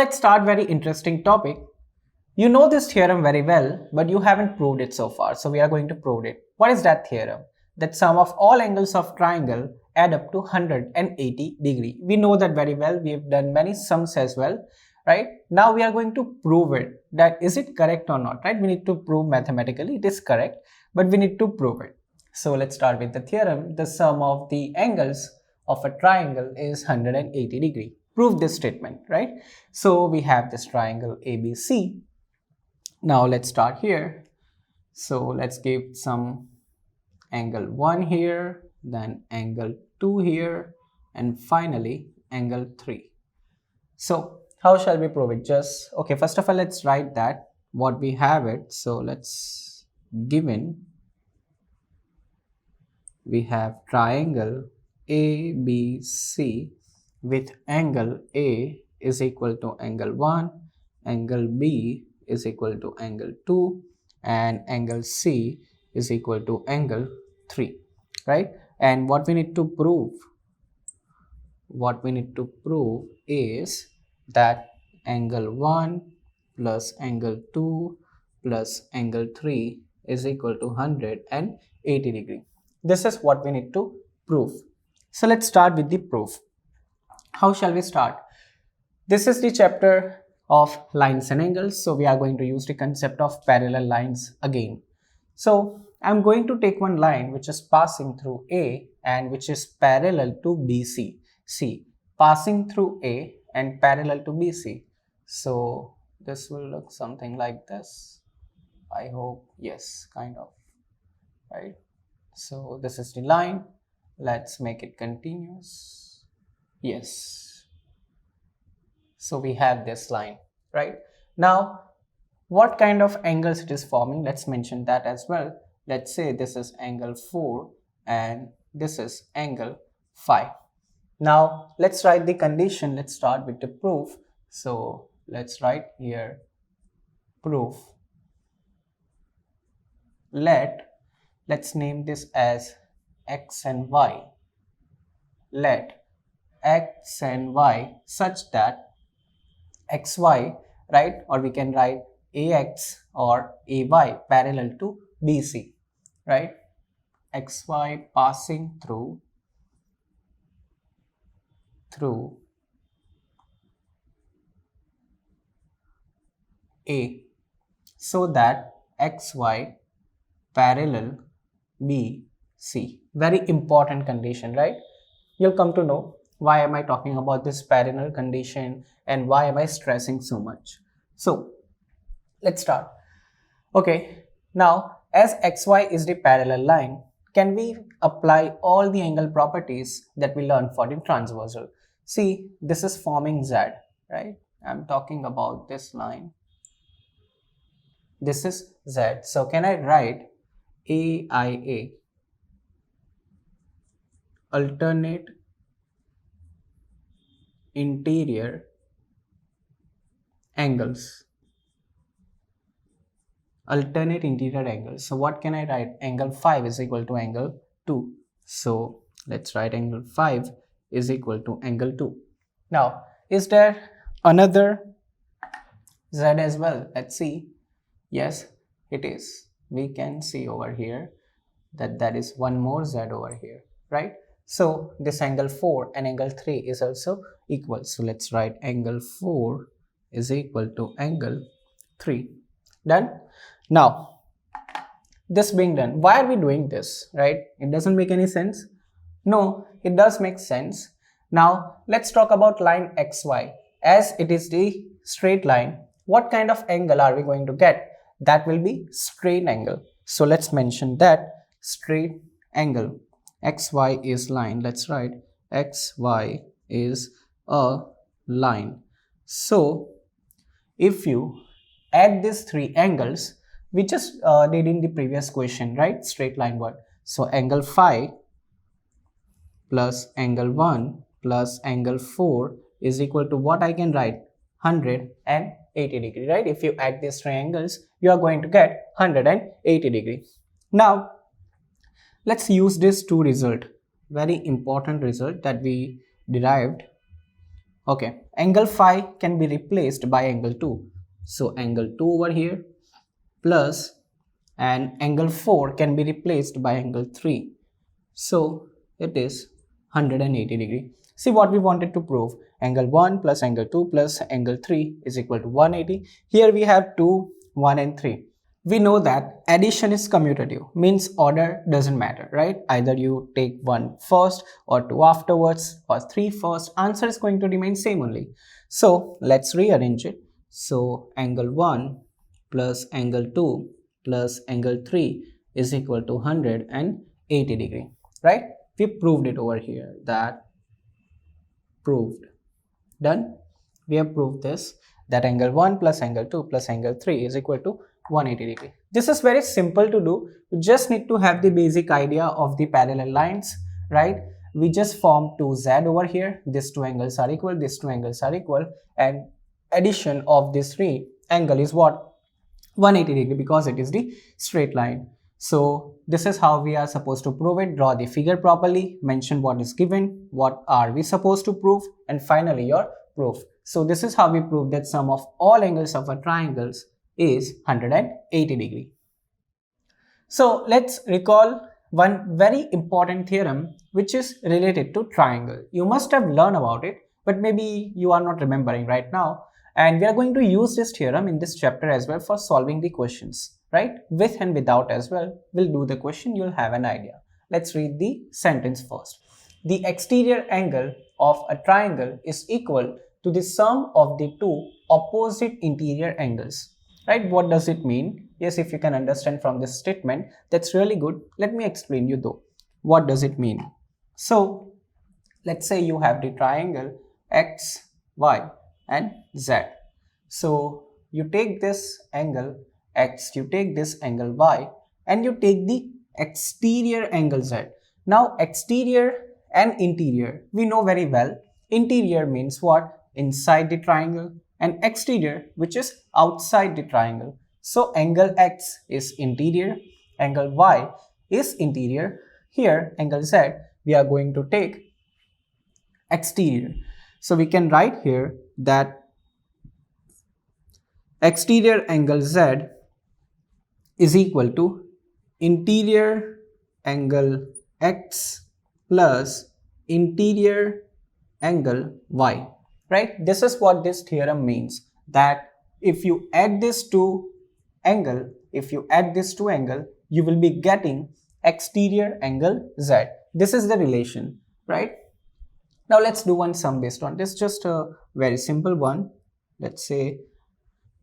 let's start very interesting topic. You know this theorem very well, but you haven't proved it so far. So we are going to prove it. What is that theorem? That sum of all angles of triangle add up to 180 degree. We know that very well. We have done many sums as well, right? Now we are going to prove it. That is it correct or not, right? We need to prove mathematically it is correct, but we need to prove it. So let's start with the theorem. The sum of the angles of a triangle is 180 degree. Prove this statement, right? So we have this triangle ABC. Now let's start here. So let's give some angle 1 here, then angle 2 here, and finally angle 3. So how shall we prove it? Just okay, first of all, let's write that what we have it. So let's given we have triangle ABC with angle A is equal to angle 1, angle B is equal to angle 2, and angle C is equal to angle 3, right? And what we need to prove is that angle 1 plus angle 2 plus angle 3 is equal to 180 degree. This is what we need to prove. So let's start with the proof. How shall we start? This is the chapter of lines and angles. So we are going to use the concept of parallel lines again. So I'm going to take one line which is passing through A and which is parallel to BC. See, passing through A and parallel to BC. So this will look something like this. I hope, yes, kind of, right? So this is the line. Let's make it continuous. Yes. So we have this line, right? Now, what kind of angles it is forming? Let's mention that as well. Let's say this is angle 4 and this is angle 5. Now, let's write the condition. Let's start with the proof. So let's write here proof. Let's name this as X and Y. Let X and Y such that XY, right? Or we can write AX or AY parallel to BC, right? XY passing through A so that XY parallel BC. Very important condition, right? You'll come to know why am I talking about this parallel condition and why am I stressing so much. So let's start. Okay, now as XY is the parallel line, can we apply all the angle properties that we learned for the transversal? See, this is forming Z, right? I'm talking about this line. This is Z. So can I write AIA, alternate interior angles. Alternate interior angles. So what can I write? Angle 5 is equal to angle 2. So let's write angle 5 is equal to angle 2. Now, is there another Z as well? Let's see. Yes, it is. We can see over here that there is one more Z over here, right? So this angle 4 and angle 3 is also equal. So let's write angle 4 is equal to angle 3. Done? Now, this being done, why are we doing this, right? It doesn't make any sense. No, it does make sense. Now, let's talk about line XY. As it is the straight line, what kind of angle are we going to get? That will be straight angle. So let's mention that straight angle. XY is line. Let's write XY is a line. So if you add these three angles, we just did in the previous question, right? Straight line one. So angle 5 plus angle 1 plus angle 4 is equal to what I can write? 180 degree, right? If you add these three angles, you are going to get 180 degree. Now, let's use this two result, very important result that we derived Okay, angle phi can be replaced by angle 2. So angle 2 over here plus, and angle 4 can be replaced by angle 3. So it is 180 degree. See what we wanted to prove. Angle 1 plus angle 2 plus angle 3 is equal to 180. Here we have 2, 1 and 3. We know that addition is commutative, means order doesn't matter, right? Either you take 1 first or 2 afterwards or 3 first, answer is going to remain same only. So let's rearrange it. So angle 1 plus angle 2 plus angle 3 is equal to 180 degree, right? We proved it over here, that proved. Done. We have proved this, that angle 1 plus angle 2 plus angle 3 is equal to 180 degree. This is very simple to do. You just need to have the basic idea of the parallel lines, right? We just form 2z over here. These two angles are equal, these two angles are equal, and addition of these three angle is what? 180 degree, because it is the straight line. So this is how we are supposed to prove it. Draw the figure properly, mention what is given, what are we supposed to prove, and finally your proof. So this is how we prove that sum of all angles of a triangle is 180 degree. So let's recall one very important theorem which is related to triangle. You must have learned about it, but maybe you are not remembering right now. And we are going to use this theorem in this chapter as well for solving the questions, right? With and without as well. We'll do the question, you'll have an idea. Let's read the sentence first. The exterior angle of a triangle is equal to the sum of the two opposite interior angles, right? What does it mean? Yes, if you can understand from this statement, that's really good. Let me explain you though. What does it mean? So let's say you have the triangle X, Y and Z. So you take this angle X, you take this angle Y, and you take the exterior angle Z. Now exterior and interior, we know very well. Interior means what? Inside the triangle, and exterior, which is outside the triangle. So angle X is interior, angle Y is interior. Here angle Z, we are going to take exterior. So we can write here that exterior angle Z is equal to interior angle X plus interior angle Y, right? This is what this theorem means, that if you add this two angle, you will be getting exterior angle Z. This is the relation, right? Now let's do one sum based on this, just a very simple one. Let's say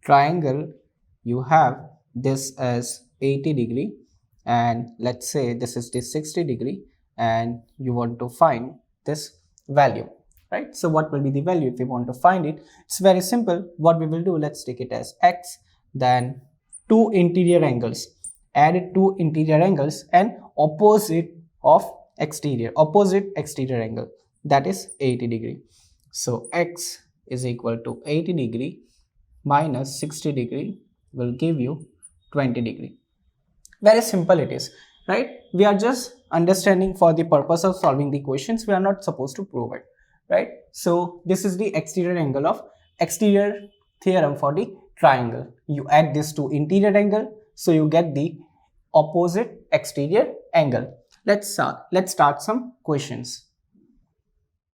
triangle, you have this as 80 degree, and let's say this is the 60 degree, and you want to find this value, right? So what will be the value if we want to find it? It's very simple. What we will do, let's take it as X, then two interior angles, add two interior angles and opposite exterior angle, that is 80 degree. So X is equal to 80 degree minus 60 degree will give you 20 degree. Very simple it is, right? We are just understanding for the purpose of solving the questions. We are not supposed to prove it, right? So this is the exterior angle of exterior theorem for the triangle. You add this to interior angle, so you get the opposite exterior angle. Let's start some questions.